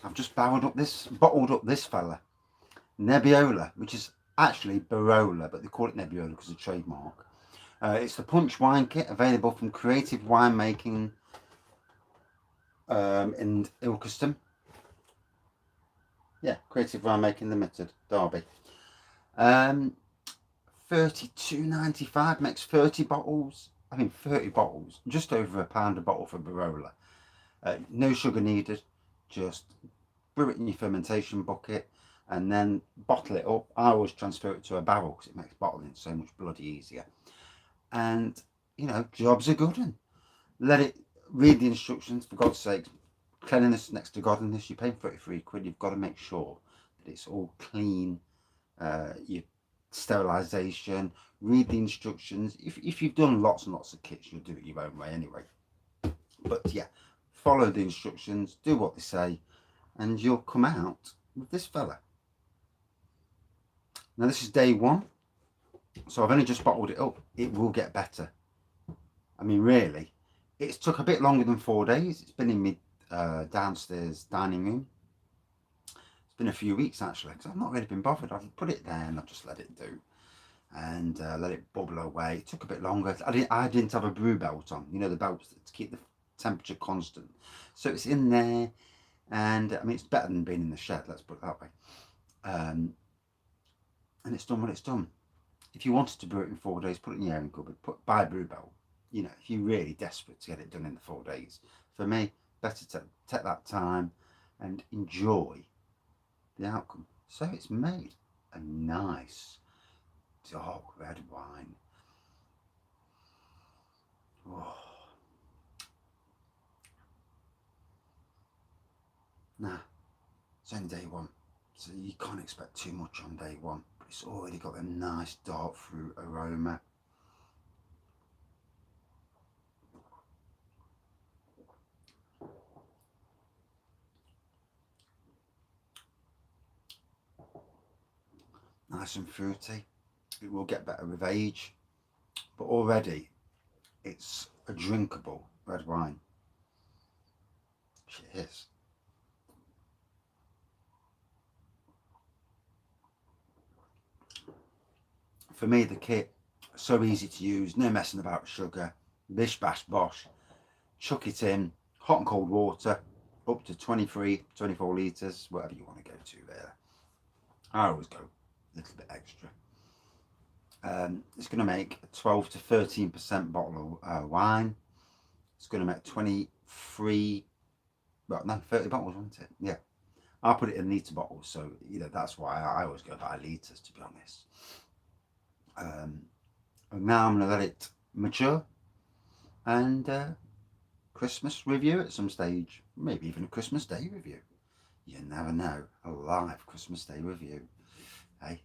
I've just bottled up this fella, Nebbiolo, which is actually Barolo, but they call it Nebbiolo because of the trademark. It's the punch wine kit available from Creative Winemaking in Ilkeston. Yeah, Creative Winemaking Limited, Derby. $32.95 makes 30 bottles. 30 bottles, just over £1 a bottle for Barolo. No sugar needed, just brew it in your fermentation bucket and then bottle it up. I always transfer it to a barrel because it makes bottling so much bloody easier. And, you know, jobs are good. And let it read the instructions, for God's sake. Cleanliness next to godliness. You're paying 33 quid. You've got to make sure that it's all clean. Your sterilisation. Read the instructions. If you've done lots and lots of kits, you'll do it your own way anyway. But yeah, follow the instructions, do what they say, and you'll come out with this fella. Now this is day one, so I've only just bottled it up. It will get better. I mean, really, it's took a bit longer than 4 days. It's been in my downstairs dining room. It's been a few weeks actually, because I've not really been bothered. I've put it there and I've just let it do. And let it bubble away. It took a bit longer. I didn't have a brew belt on, you know, the belts to keep the temperature constant. So it's in there, and I mean, it's better than being in the shed, let's put it that way. And it's done what it's done. If you wanted to brew it in 4 days, put it in your own cupboard, buy a brew belt. You know, if you're really desperate to get it done in the 4 days. For me, better to take that time and enjoy the outcome. So it's made a nice dark red wine. Oh. Nah, it's only day one, so you can't expect too much on day one, but it's already got a nice dark fruit aroma. Nice and fruity. It will get better with age, but already it's a drinkable red wine. Cheers. For me, the kit, so easy to use, no messing about with sugar, bish bash bosh, chuck it in, hot and cold water, up to 23, 24 litres, whatever you want to go to there. I always go a little bit extra. It's going to make a 12 to 13% bottle of wine. It's going to make 23, well, no, 30 bottles, won't it? Yeah. I'll put it in litre bottles, so, you know, that's why I always go by litres, to be honest. And now I'm going to let it mature and Christmas review at some stage, maybe even a Christmas Day review. You never know, a live Christmas Day review. Hey,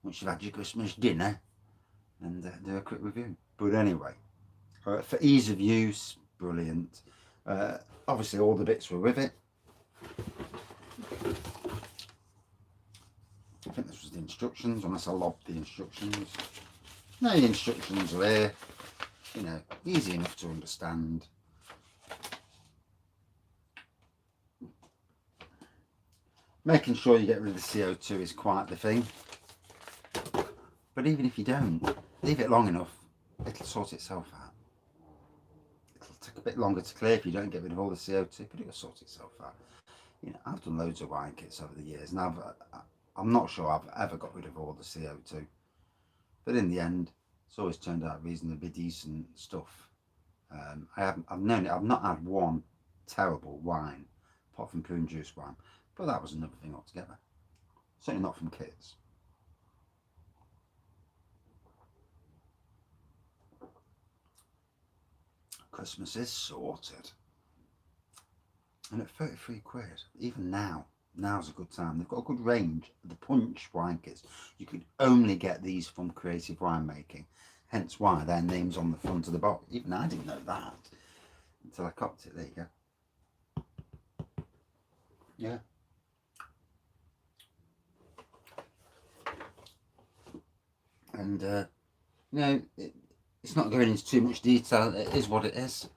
once you've had your Christmas dinner, and do a quick review. But anyway, for ease of use, brilliant. Obviously all the bits were with it. I think this was the instructions, unless I lobbed the instructions. No, the instructions are here. You know, easy enough to understand. Making sure you get rid of the CO2 is quite the thing. But even if you don't, leave it long enough, it'll sort itself out. It'll take a bit longer to clear if you don't get rid of all the CO2, but it'll sort itself out. You know, I've done loads of wine kits over the years, and I'm not sure I've ever got rid of all the CO2. But in the end, it's always turned out reasonably decent stuff. I've not had one terrible wine, apart from prune juice wine, but that was another thing altogether. Certainly not from kits. Christmas is sorted. And at 33 quid, even now's a good time. They've got a good range of the punch wine kits. You could only get these from Creative Winemaking, hence why their name's on the front of the box. Even I didn't know that until I copped it. There you go. Yeah. And, you know, it's not going into too much detail. It is what it is.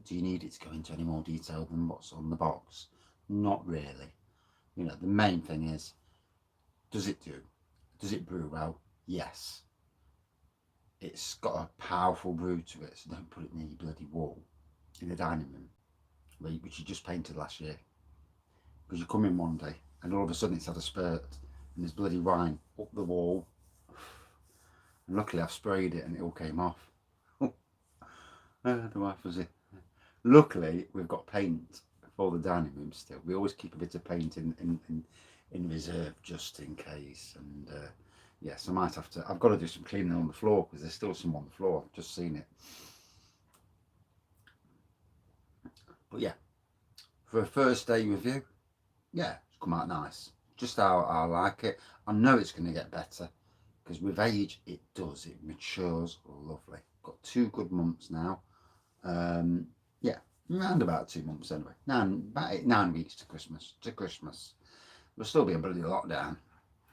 Do you need it to go into any more detail than what's on the box? Not really. You know, the main thing is, does it brew well? Yes. It's got a powerful brew to it, so don't put it near your bloody wall in the dining room, which you just painted last year. Because you come in one day and all of a sudden it's had a spurt and there's bloody wine up the wall. And luckily I've sprayed it and it all came off. The wife was it. Luckily we've got paint for the dining room still. We always keep a bit of paint in reserve just in case. And yes, I might have to. I've got to do some cleaning on the floor because there's still some on the floor. I've just seen it. But yeah, for a first day review, yeah, it's come out nice. Just how I like it. I know it's going to get better because with age it does. It matures lovely. Got 2 good months now. Yeah, around about 2 months anyway. About 9 weeks to Christmas. We'll still be a bloody lockdown.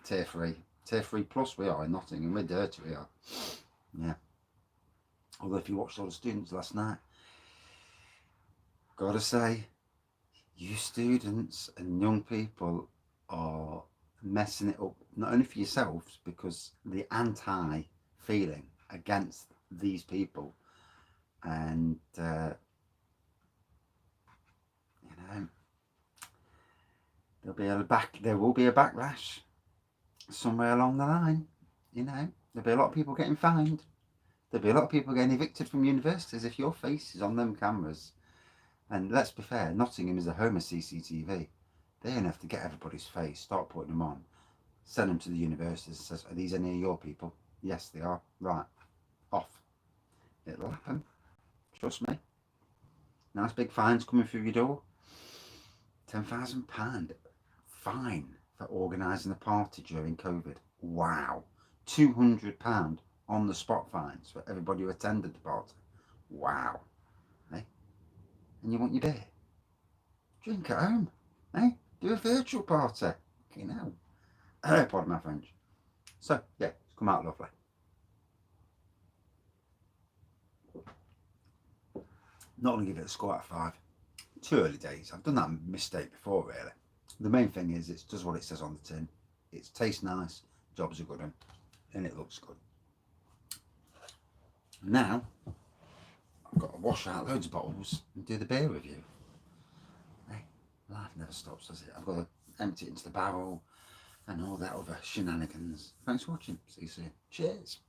Tier 3 plus we are in Nottingham. We're dirty, we are. Yeah. Although if you watched all the students last night, gotta say, you students and young people are messing it up, not only for yourselves, because the anti feeling against these people, and you know, there will be a backlash somewhere along the line. You know, there'll be a lot of people getting fined. There'll be a lot of people getting evicted from universities if your face is on them cameras. And let's be fair, Nottingham is the home of CCTV. They don't have to get everybody's face, start putting them on, send them to the universities and says, are these any of your people? Yes, they are. Right, off. It'll happen. Trust me. Nice big fines coming through your door. £10,000 fine for organising a party during COVID. Wow. £200 on the spot fines for everybody who attended the party. Wow. Hey? And you want your beer? Drink at home. Hey? Do a virtual party. You know. Pardon my French. So, yeah, it's come out lovely. Not going to give it a score out of 5. 2 early days. I've done that mistake before, really. The main thing is it does what it says on the tin. It tastes nice, jobs are good, and it looks good. Now, I've got to wash out loads of bottles and do the beer review. Hey, life never stops, does it? I've got to empty it into the barrel and all that other shenanigans. Thanks for watching. See you soon. Cheers.